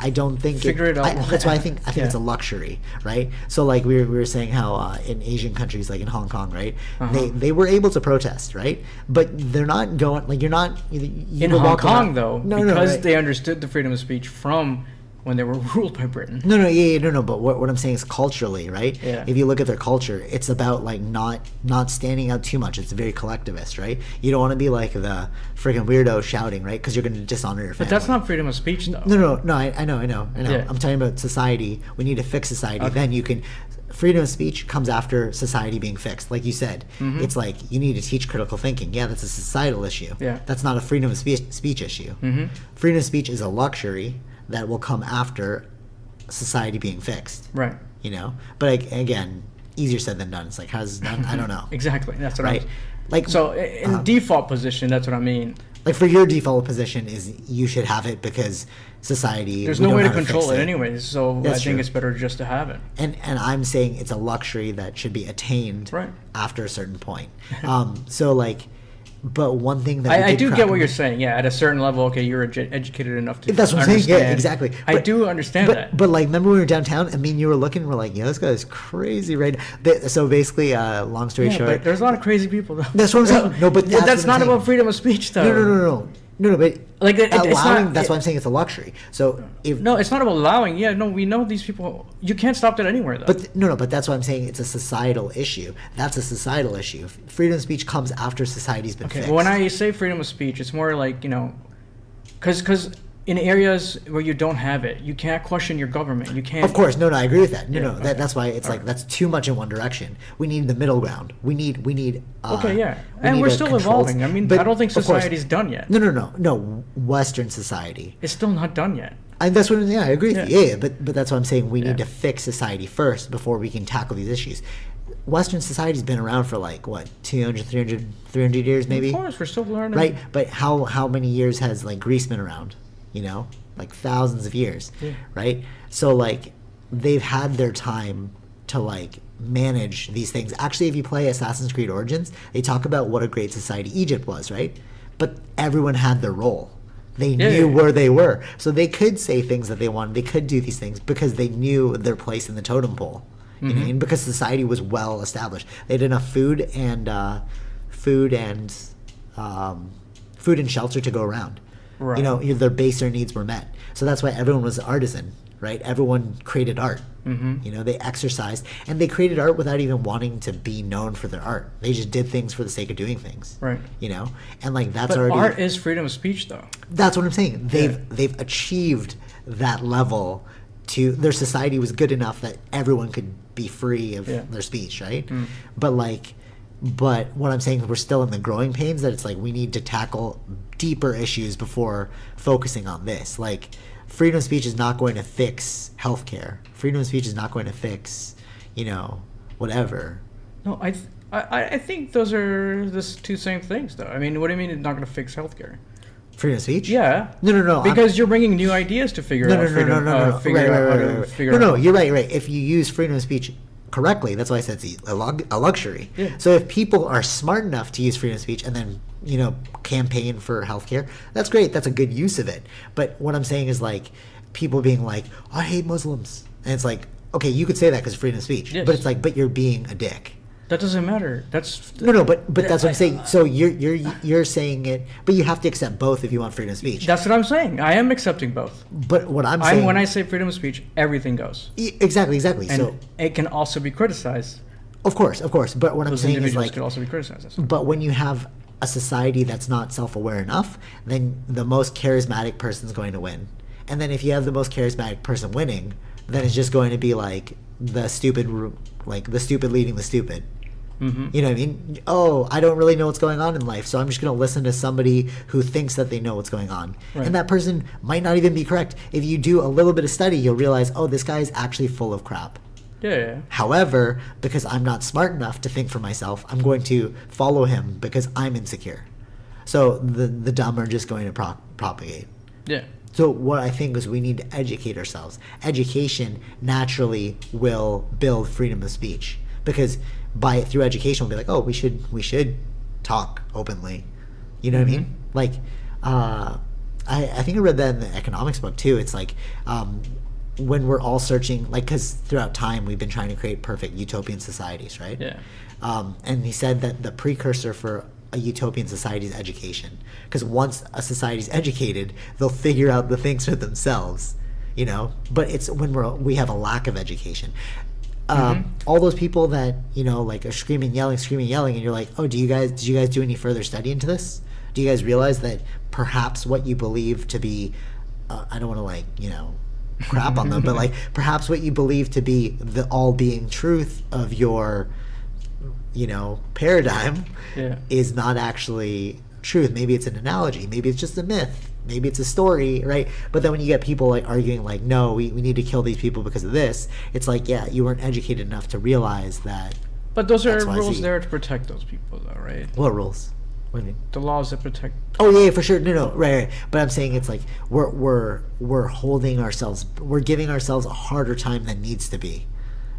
I don't think Figure it out. that's why I think Yeah. it's a luxury, right? So like we were saying how in Asian countries like in Hong Kong, right? They were able to protest, right? But they're not going like you're not you In can Hong walk Kong, around- though, no, because right. they understood the freedom of speech from when they were ruled by Britain. No. But what I'm saying is culturally, right? Yeah. If you look at their culture, it's about like not standing out too much. It's very collectivist, right? You don't want to be like the freaking weirdo shouting, right? Because you're going to dishonor your family. But that's not freedom of speech, though. No. I know. Yeah. I'm talking about society. We need to fix society. Okay. Then you can. Freedom of speech comes after society being fixed. Like you said, it's like you need to teach critical thinking. Yeah, that's a societal issue. Yeah. That's not a freedom of speech issue. Freedom of speech is a luxury that will come after society being fixed. Right. You know, but again, easier said than done. It's like how's it done? I don't know. Exactly. That's what Right. I'm. Like So in default position, that's what I mean. like for your default position is you should have it because society. There's we no don't way to know how control fix it anyways, so That's I think true. it's better just to have it. And I'm saying it's a luxury that should be attained Right. after a certain point. So like, but one thing that we I did do crack get what on- you're saying. Yeah, at a certain level, okay, you're educated enough to That's what I'm saying. understand. Yeah, exactly. I But- do understand that. But like, remember when we were downtown? I mean, you were looking. We're like, yeah, this guy's crazy, right? So basically, long story Yeah, short, but there's a lot of crazy people, though. That's what I'm saying. No, but that's that's what I'm not saying. about freedom of speech, though. no. But Like, it's allowing. not- That's why I'm saying it's a luxury. So if No, it's not about allowing. Yeah, no, we know these people. You can't stop that anywhere, though. But but that's why I'm saying it's a societal issue. That's a societal issue. Freedom of speech comes after society's been okay, fixed. well, when I say freedom of speech, it's more like, because in areas where you don't have it, you can't question your government. You can't. Of course, no, I agree with that. No, okay. that's why it's like that's too much in one direction. We need the middle ground. We need. Okay, yeah, we and need we're a still controlled- evolving. I mean, but I don't think of course- society's done yet. No. Western society. It's still not done yet. And that's what. Yeah, I agree with Yeah. you. Yeah, but that's what I'm saying. We need Yeah. to fix society first before we can tackle these issues. Western society's been around for like what 200, 300 years maybe. Of course, we're still learning. Right, but how many years has like Greece been around? You know, like thousands of years, Yeah. right? So like they've had their time to like manage these things. Actually, if you play Assassin's Creed Origins, they talk about what a great society Egypt was, right? But everyone had their role. They knew yeah. where they were, so they could say things that they wanted. They could do these things because they knew their place in the totem pole. You know what I mean? Because society was well established. They had enough food and shelter to go around. Right. You know, their baser needs were met. So that's why everyone was artisan, right? Everyone created art. You know, they exercised and they created art without even wanting to be known for their art. They just did things for the sake of doing things. Right. You know, and like that's But already art is freedom of speech, though. that's what I'm saying. They've achieved that level. To their society was good enough that everyone could be free of Yeah. their speech, right? But what I'm saying is we're still in the growing pains that it's like we need to tackle deeper issues before focusing on this. Like freedom of speech is not going to fix healthcare. Freedom of speech is not going to fix, whatever. No, I think those are the two same things, though. I mean, what do you mean it's not going to fix healthcare? Freedom of speech? Yeah. No. Because you're bringing new ideas to figure out freedom. No, you're right. If you use freedom of speech correctly, that's why I said it's a luxury. Yeah. So if people are smart enough to use freedom of speech and then, campaign for healthcare, that's great. That's a good use of it. But what I'm saying is like people being like, I hate Muslims. And it's like, okay, you could say that because of freedom of speech. Yes. But it's like, but you're being a dick. That doesn't matter. That's No, but that's what I'm saying. So you're saying it, but you have to accept both if you want freedom of speech. That's what I'm saying. I am accepting both. But what I'm saying, When I say freedom of speech, everything goes. exactly. And So it can also be criticized. of course. But what I'm Those saying is individuals like, could also be criticized. That's all. but when you have a society that's not self-aware enough, then the most charismatic person's going to win. And then if you have the most charismatic person winning, then it's just going to be like the stupid leading the stupid. You know what I mean? Oh, I don't really know what's going on in life, so I'm just going to listen to somebody who thinks that they know what's going on. Right. And that person might not even be correct. If you do a little bit of study, you'll realize, oh, this guy is actually full of crap. Yeah. However, because I'm not smart enough to think for myself, I'm going to follow him because I'm insecure. So the dumb are just going to propagate. Yeah. So what I think is we need to educate ourselves. Education naturally will build freedom of speech because through education we'll be like, oh, we should talk openly. You know what I mean? Like, I I think I read that in the economics book too. It's like when we're all searching, like, because throughout time we've been trying to create perfect utopian societies, right? Yeah. And he said that the precursor for a utopian society is education, because once a society's educated, they'll figure out the things for themselves, you know. But it's when we have a lack of education. All those people that, you know, like are screaming, yelling, and you're like, oh, did you guys do any further study into this? Do you guys realize that perhaps what you believe to be, I don't want to, like, you know, crap on them, but like perhaps what you believe to be the all-being truth of your, you know, paradigm is not actually truth. Maybe it's an analogy, maybe it's just a myth, maybe it's a story, right? But then when you get people like arguing like, no, we need to kill these people because of this, it's like, yeah, you weren't educated enough to realize that. But those are rules there to protect those people, though, right? What rules? What do you mean? The laws that protect. Oh yeah, for sure. No, right. But I'm saying it's like we're holding ourselves, we're giving ourselves a harder time than needs to be,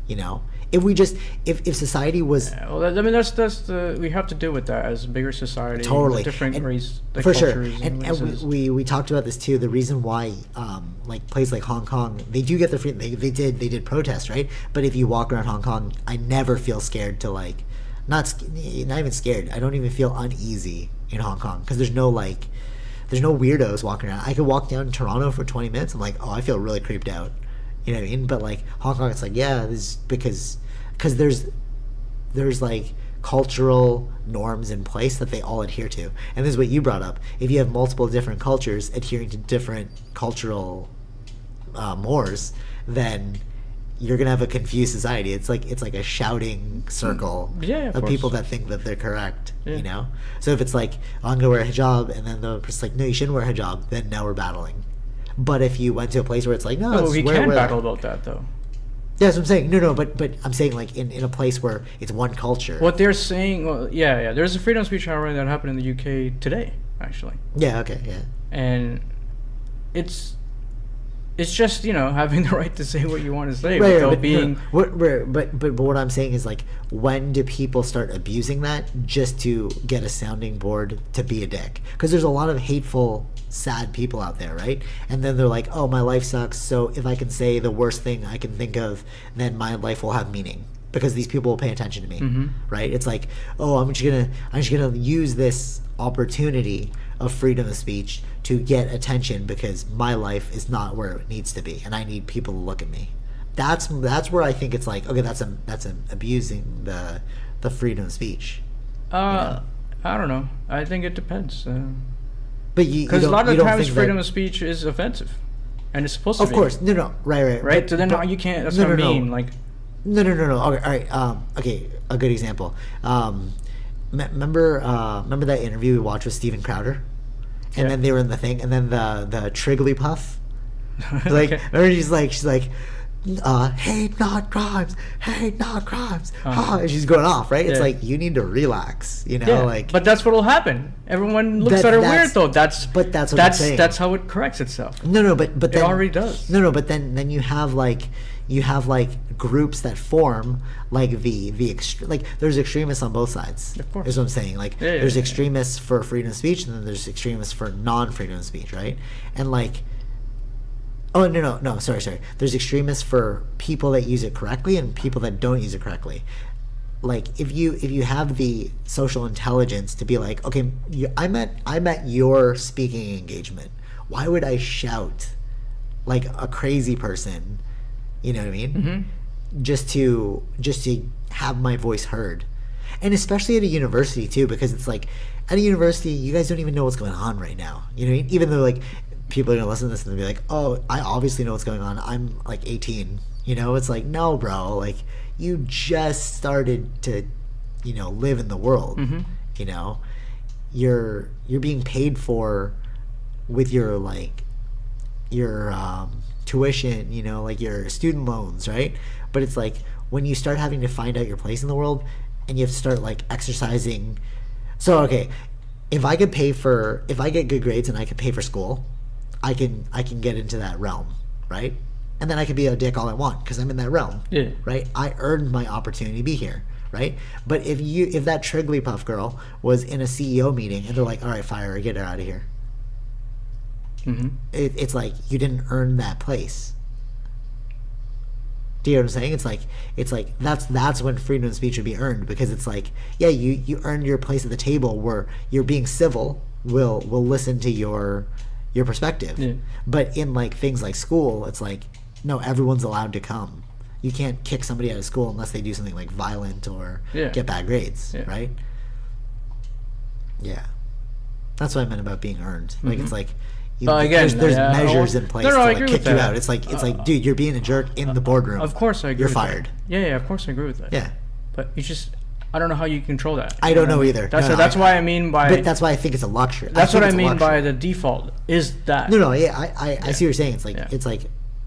you know. If we just if society was, well, I mean that's the we have to deal with that as a bigger society, totally different race, for sure. cultures, And we talked about this too. The reason why like places like Hong Kong, they do get the freedom. They did protest, right? But if you walk around Hong Kong, I never feel scared to like. Not even scared. I don't even feel uneasy in Hong Kong because there's no weirdos walking around. I could walk down Toronto for 20 minutes. I'm like, oh, I feel really creeped out. You know what I mean? But like Hong Kong, it's like, yeah, this is because there's like cultural norms in place that they all adhere to. And this is what you brought up. If you have multiple different cultures adhering to different cultural mores, then you're gonna have a confused society. It's like a shouting circle of people that think that they're correct. You know. So if it's like, oh, I'm gonna wear a hijab, and then the person's like, no, you shouldn't wear a hijab, then now we're battling. But if you went to a place where it's like, no, we can battle about that though. Yeah, that's what I'm saying. No, but I'm saying like in a place where it's one culture. What they're saying, well, yeah. There's a freedom of speech rally that happened in the UK today, actually. Yeah. Okay. Yeah. And it's just, you know, having the right to say what you want to say without being. But what I'm saying is like, when do people start abusing that just to get a sounding board to be a dick? Because there's a lot of hateful, sad people out there, right? And then they're like, oh, my life sucks, so if I can say the worst thing I can think of, then my life will have meaning because these people will pay attention to me, right? It's like, oh, I'm just gonna use this opportunity of freedom of speech to get attention because my life is not where it needs to be, and I need people to look at me. That's where I think it's like, okay, that's abusing the freedom of speech. You know? I don't know. I think it depends. But because a lot of times freedom of speech is offensive, and it's supposed to be. Of course, no, right. So then you can't. That's what I mean. Like, no. Okay, all right. Okay, a good example. Remember that interview we watched with Steven Crowder, and then they were in the thing, and then the Trigglypuff, like, remember she's like, hate not crimes, and she's going off, right? It's like, you need to relax, you know, like. But that's what'll happen. Everyone looks at her weird, though. That's what I'm saying. That's how it corrects itself. No, but it then, already does. No, but then you have like groups that form like like there's extremists on both sides. Of course, is what I'm saying. Like there's extremists for freedom of speech, and then there's extremists for non-freedom of speech, right? And like. Oh, no, sorry. There's extremists for people that use it correctly and people that don't use it correctly. Like, if you have the social intelligence to be like, okay, I'm at your speaking engagement. Why would I shout like a crazy person? You know what I mean? Just to have my voice heard. And especially at a university too, because it's like, at a university, you guys don't even know what's going on right now. You know what I mean? Even though like, people are gonna listen to this and they'll be like, oh, I obviously know what's going on, I'm like 18, you know. It's like, no, bro, like, you just started to, you know, live in the world. You know, you're being paid for with your like your tuition, you know, like your student loans, right? But it's like, when you start having to find out your place in the world and you have to start like exercising. So okay, if I get good grades and I could pay for school, I can get into that realm, right? And then I could be a dick all I want because I'm in that realm, right? I earned my opportunity to be here, right? But if that Trigglypuff girl was in a CEO meeting and they're like, all right, fire her, get her out of here, Mm-hmm. It's like you didn't earn that place. Do you know what I'm saying? It's like that's when freedom of speech would be earned, because it's like, yeah, you earned your place at the table where you're being civil. We'll listen to your perspective. Yeah. But in like things like school, it's like, no, everyone's allowed to come. You can't kick somebody out of school unless they do something like violent or get bad grades, right? Yeah, that's what I meant about being earned. Like it's like. There's measures in place to like kick you out. It's like dude, you're being a jerk in the boardroom. Of course, I agree. You're with fired. That. Yeah, of course I agree with that. Yeah, but I don't know how you control that. I don't know either. That's why I mean by. But that's why I think it's a luxury. That's what I mean by the default is that. No, yeah, I see what you're saying. It's like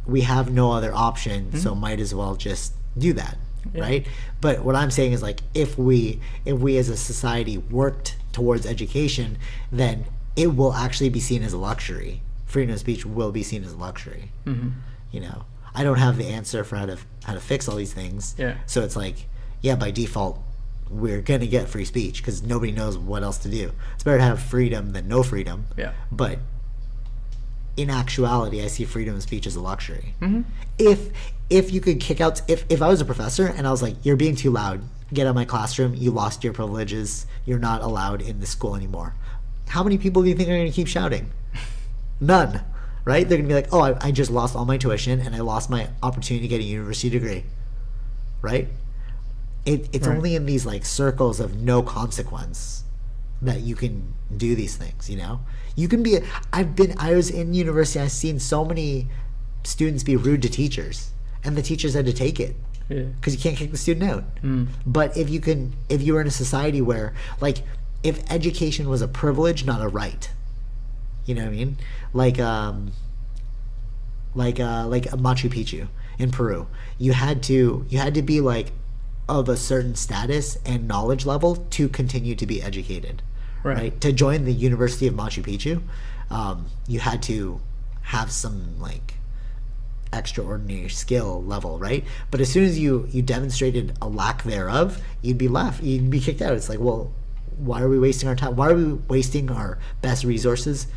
we have no other option, so might as well just do that, right? But what I'm saying is like if we as a society worked towards education, then it will actually be seen as a luxury. Freedom of speech will be seen as a luxury. Mm-hmm. You know, I don't have the answer for how to fix all these things. Yeah. So it's like, yeah, by default, we're gonna get free speech because nobody knows what else to do. It's better to have freedom than no freedom. Yeah. But in actuality, I see freedom of speech as a luxury. Mm-hmm. If you could kick out, if I was a professor and I was like, you're being too loud, get out of my classroom. You lost your privileges. You're not allowed in the school anymore. How many people do you think are going to keep shouting? None, right? They're going to be like, oh, I just lost all my tuition and I lost my opportunity to get a university degree, right? It's Right. only in these like circles of no consequence that you can do these things, you know? You can be, I was in university, I've seen so many students be rude to teachers and the teachers had to take it. Yeah. Because you can't kick the student out. But if you were in a society where, like, if education was a privilege, not a right, you know what I mean? Like Machu Picchu in Peru, you had to be like of a certain status and knowledge level to continue to be educated, right? To join the University of Machu Picchu, you had to have some like extraordinary skill level, right? But as soon as you demonstrated a lack thereof, you'd be kicked out. It's like, well, why are we wasting our time? Why are we wasting our best resources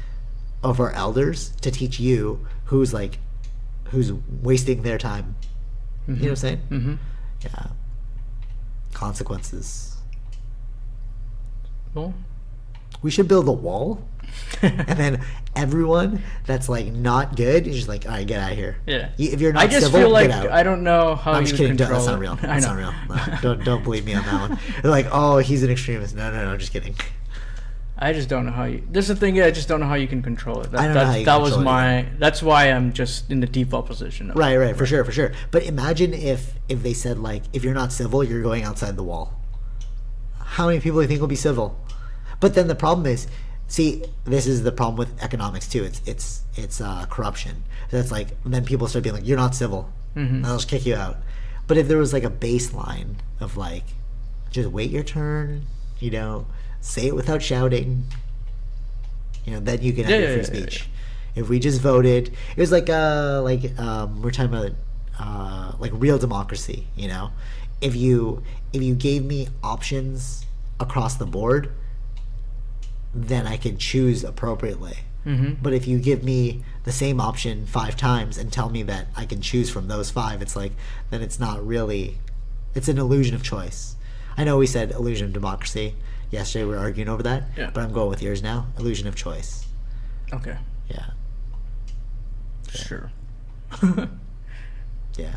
of our elders to teach you who's wasting their time? You know what I'm saying? Mm-hmm. Yeah. Consequences. Well, we should build a wall and then everyone that's like not good is just like, all right, get out of here. Yeah. If you're not I just civil, feel like get out. I don't know how I'm you just kidding. control That's not it. real. I That's know. not real. No, don't believe me on that one. They're like, oh, he's an extremist. No, I'm just kidding. I just don't know how you. This is the thing. I just don't know how you can control it. I don't know how you can control it. That's why I'm just in the default position. Right. For sure. But imagine if they said like, if you're not civil, you're going outside the wall. How many people do you think will be civil? But then the problem is, see, this is the problem with economics too. It's corruption. That's like, then people start being like, you're not civil. And they'll just kick you out. But if there was like a baseline of like, just wait your turn, you know, say it without shouting, you know, then you can have your free speech. If we just voted, it was like we're talking about like real democracy, you know. If you gave me options across the board, then I can choose appropriately. But if you give me the same option 5 times and tell me that I can choose from those 5, it's like, then it's not really, it's an illusion of choice. I know we said illusion of democracy yesterday, we were arguing over that, but I'm going with yours now, illusion of choice. Okay. Yeah. Sure. Yeah.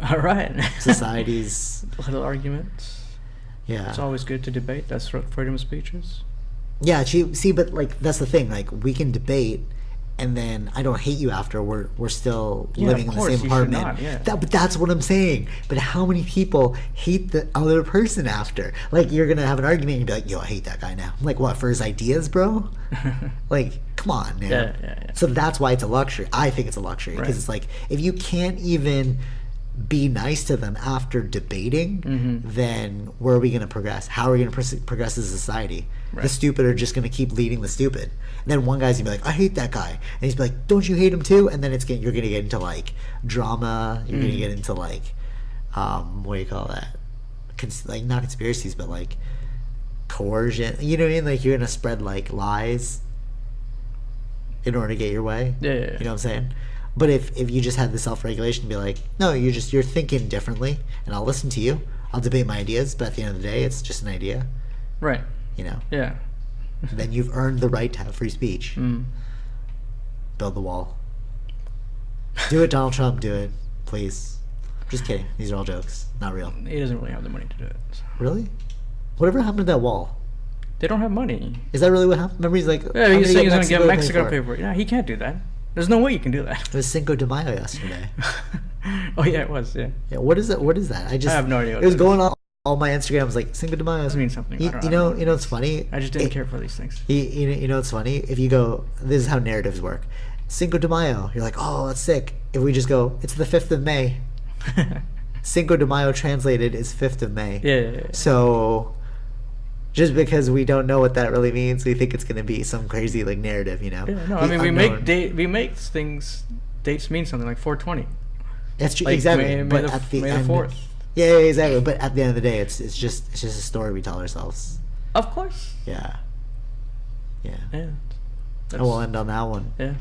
All right. Societies. Little arguments. Yeah. It's always good to debate. That's what freedom of speech is. Yeah, see, but like that's the thing. Like we can debate, and then I don't hate you after. We're still living in the same apartment. But that's what I'm saying. But how many people hate the other person after? Like you're gonna have an argument and be like, "Yo, I hate that guy now." I'm like, what, for his ideas, bro? Like, come on, man. Yeah. So that's why it's a luxury. I think it's a luxury because it's like if you can't even be nice to them after debating, then where are we going to progress? How are we going to progress as a society? The stupid are just going to keep leading the stupid. And then one guy's going to be like, I hate that guy. And he's like, don't you hate him too? And then you're going to get into like drama. You're going to get into like, what do you call that? Like not conspiracies, but like coercion. You know what I mean? Like you're going to spread like lies. in order to get your way. Yeah. You know what I'm saying? But if you just had the self-regulation to be like, no, you're thinking differently, and I'll listen to you. I'll debate my ideas, but at the end of the day, it's just an idea. Right. You know? Yeah. Then you've earned the right to have free speech. Build the wall. Do it, Donald Trump. Do it, please. Just kidding. These are all jokes. Not real. He doesn't really have the money to do it. So. Really? Whatever happened to that wall? They don't have money. Is that really what happened? Remember, he's like, yeah, he's saying he's going to get Mexico to pay for it. Yeah, he can't do that. There's no way you can do that. It was Cinco de Mayo yesterday. Oh yeah, it was. Yeah. Yeah. What is that? What is that? I have no idea. It was going on all my Instagram. Was like Cinco de Mayo. It means something. You know what's funny? I just didn't care for these things. You know what's funny? If you go, this is how narratives work. Cinco de Mayo. You're like, oh, that's sick. If we just go, it's the 5th of May. Cinco de Mayo translated is 5th of May. Yeah. So, just because we don't know what that really means, we think it's going to be some crazy like narrative, you know? Yeah, no, I mean we make things dates mean something like 420. That's true, like exactly. May the 4th. Yeah, exactly. But at the end of the day, it's just a story we tell ourselves. Of course. Yeah. And we'll end on that one. Yeah.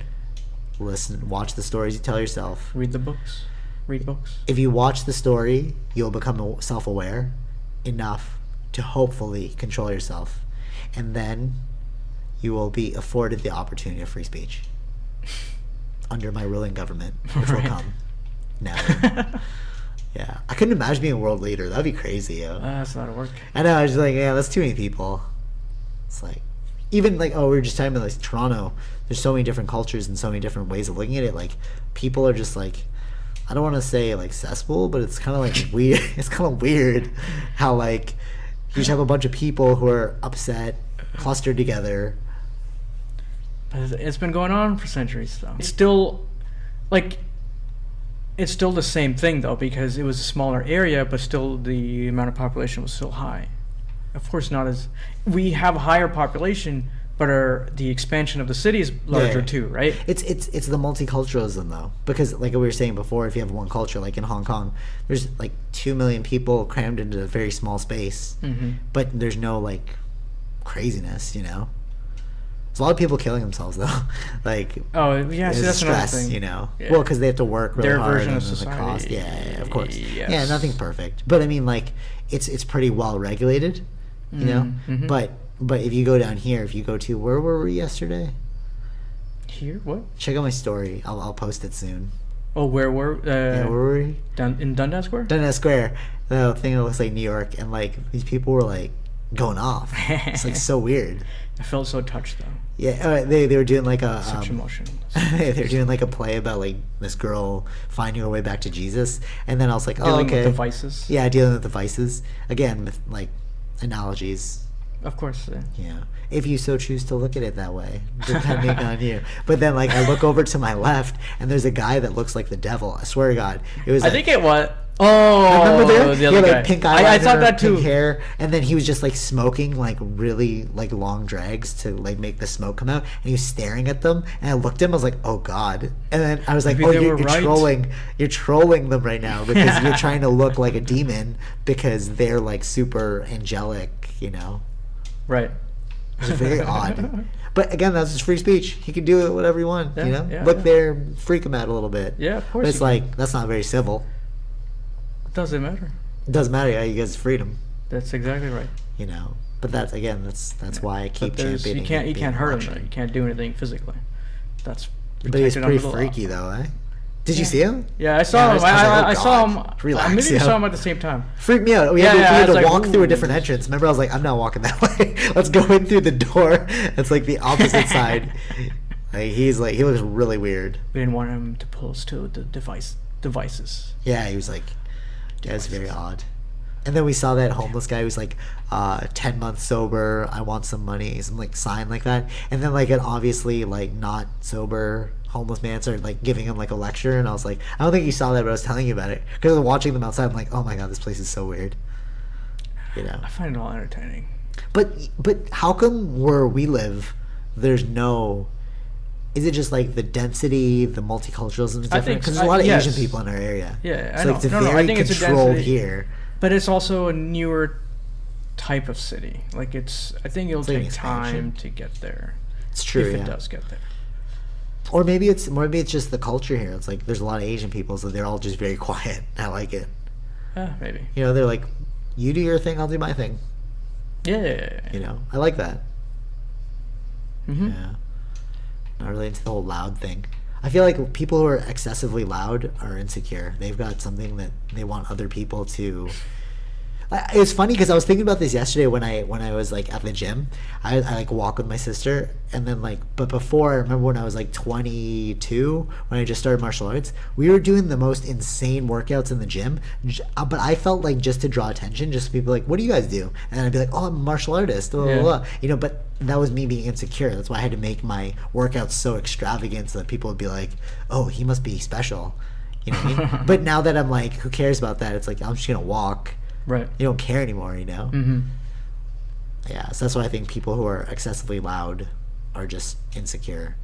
Listen, watch the stories you tell yourself. Read the books. Read books. If you watch the story, you'll become self-aware enough to hopefully control yourself, and then you will be afforded the opportunity of free speech under my ruling government, which will come now. Yeah, I couldn't imagine being a world leader. That'd be crazy, yo. That's a lot of work. I know. I was just like, yeah, that's too many people. It's like, even like, we were just talking about like Toronto. There's so many different cultures and so many different ways of looking at it. Like, people are just like, I don't want to say like cesspool, but it's kind of like weird. It's kind of weird how like you just have a bunch of people who are upset, clustered together. But it's been going on for centuries, though. It's still the same thing, though, because it was a smaller area, but still the amount of population was still high. Of course, not as we have a higher population, but the expansion of the city is larger too, right? It's the multiculturalism though, because like we were saying before, if you have one culture, like in Hong Kong, there's like 2 million people crammed into a very small space, but there's no like craziness, you know. There's a lot of people killing themselves though, like see, that's another stress, thing. you know. Yeah. Well, because they have to work really Their hard, version and of then society. the cost. Yeah, of course. Yes. Yeah, nothing's perfect, but I mean, like it's pretty well regulated, you know. But if you go down here, if you go to, where were we yesterday? Here? What? Check out my story. I'll post it soon. Oh, where were? Where were we? In Dundas Square. Dundas Square. The thing that looks like New York, and like these people were like going off. It's like so weird. I felt so touched though. Yeah, they were doing like a such emotion. They were doing like a play about like this girl finding her way back to Jesus, and then I was like, dealing okay, with the vices. Yeah, dealing with the vices again with like analogies. Of course. Yeah. If you so choose to look at it that way, depending on you. But then, like, I look over to my left, and there's a guy that looks like the devil. I swear to God, it was. I think it was. Oh, remember there? The other guy. Like pink eyeliner, I thought that too. Pink hair, and then he was just like smoking like really like long drags to like make the smoke come out, and he was staring at them. And I looked at him, I was like, oh God. And then I was like, maybe you're right. trolling them right now because you're trying to look like a demon because they're like super angelic, you know. Right. It's very odd. But again, that's just free speech. He can do it whatever he wants, you know? Yeah, look there, freak him out a little bit. Yeah, of course. But it's like, that's not very civil. It doesn't matter. It doesn't matter. Yeah, you guys freedom. That's exactly right. You know. But that's why I keep championing. You can't hurt him though. You can't do anything physically. That's But he's pretty freaky though, eh? Did you see him? Yeah, I saw him. I saw him. Relax, maybe we saw him at the same time. Freaked me out. We had to like, walk through a different entrance. Remember, I was like, I'm not walking that way. Let's go in through the door. It's like the opposite side. Like, he looks really weird. We didn't want him to pull us to the devices. Yeah, he was like, yeah, it's very odd. And then we saw that homeless guy who's like 10 months sober, I want some money, some like sign like that. And then like an obviously like not sober homeless man started like giving him like a lecture, and I was like, I don't think you saw that, but I was telling you about it because I was watching them outside. I'm like, oh my God, this place is so weird, you know. I find it all entertaining. But how come where we live there's no, is it just like the density, the multiculturalism is different? Because there's a lot of Asian people in our area. Yeah, so I know. It's very I think controlled it's here. But it's also a newer type of city. Like I think it'll take time to get there. It's true, if it does get there. Or maybe it's just the culture here. It's like there's a lot of Asian people, so they're all just very quiet. I like it. Maybe. You know, they're like, you do your thing, I'll do my thing. Yeah. You know, I like that. Mm-hmm. Yeah. Not really into the whole loud thing. I feel like people who are excessively loud are insecure. They've got something that they want other people to. It was funny because I was thinking about this yesterday when I was like at the gym. I like walk with my sister, and then but before, I remember when I was like 22, when I just started martial arts, we were doing the most insane workouts in the gym. But I felt like just to draw attention, just people like, what do you guys do? And I'd be like, oh, I'm a martial artist, blah, blah, blah. You know, but that was me being insecure. That's why I had to make my workouts so extravagant so that people would be like, oh, he must be special. You know what I mean? But now that I'm like, who cares about that? It's like, I'm just gonna walk. Right. You don't care anymore, you know? Mm-hmm. Yeah, so that's why I think people who are excessively loud are just insecure.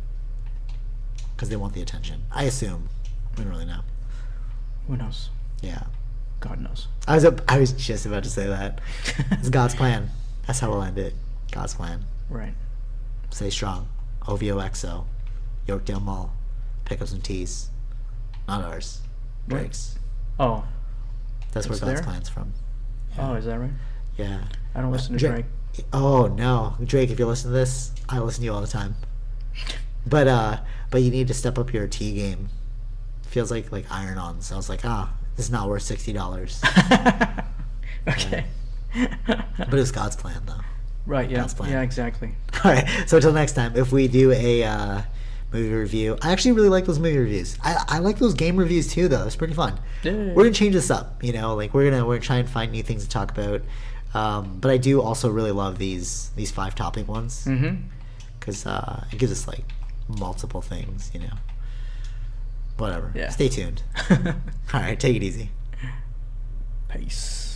Because they want the attention. I assume. We don't really know. Who knows? Yeah. God knows. I was just about to say that. It's God's plan. That's how we'll end it. God's plan. Right. Stay strong. OVOXO. Yorkdale Mall. Pick up some teas. Not ours. Drake's. Oh. That's where It's God's there? plan's from. Oh, is that right? Yeah. I don't listen to Drake. Oh no, Drake! If you listen to this, I listen to you all the time. But you need to step up your tea game. Feels like iron on. So I was like, this is not worth $60. Okay. But it was God's plan, though. Right. Yeah. God's plan. Yeah. Exactly. All right. So until next time, if we do a movie review, I actually really like those movie reviews. I like those game reviews too, though. It's pretty fun. Yeah. We're gonna change this up. You know, like we're gonna try and find new things to talk about. But I do also really love these 5 topic ones because it gives us like multiple things. You know. Whatever. Yeah. Stay tuned. All right. Take it easy. Peace.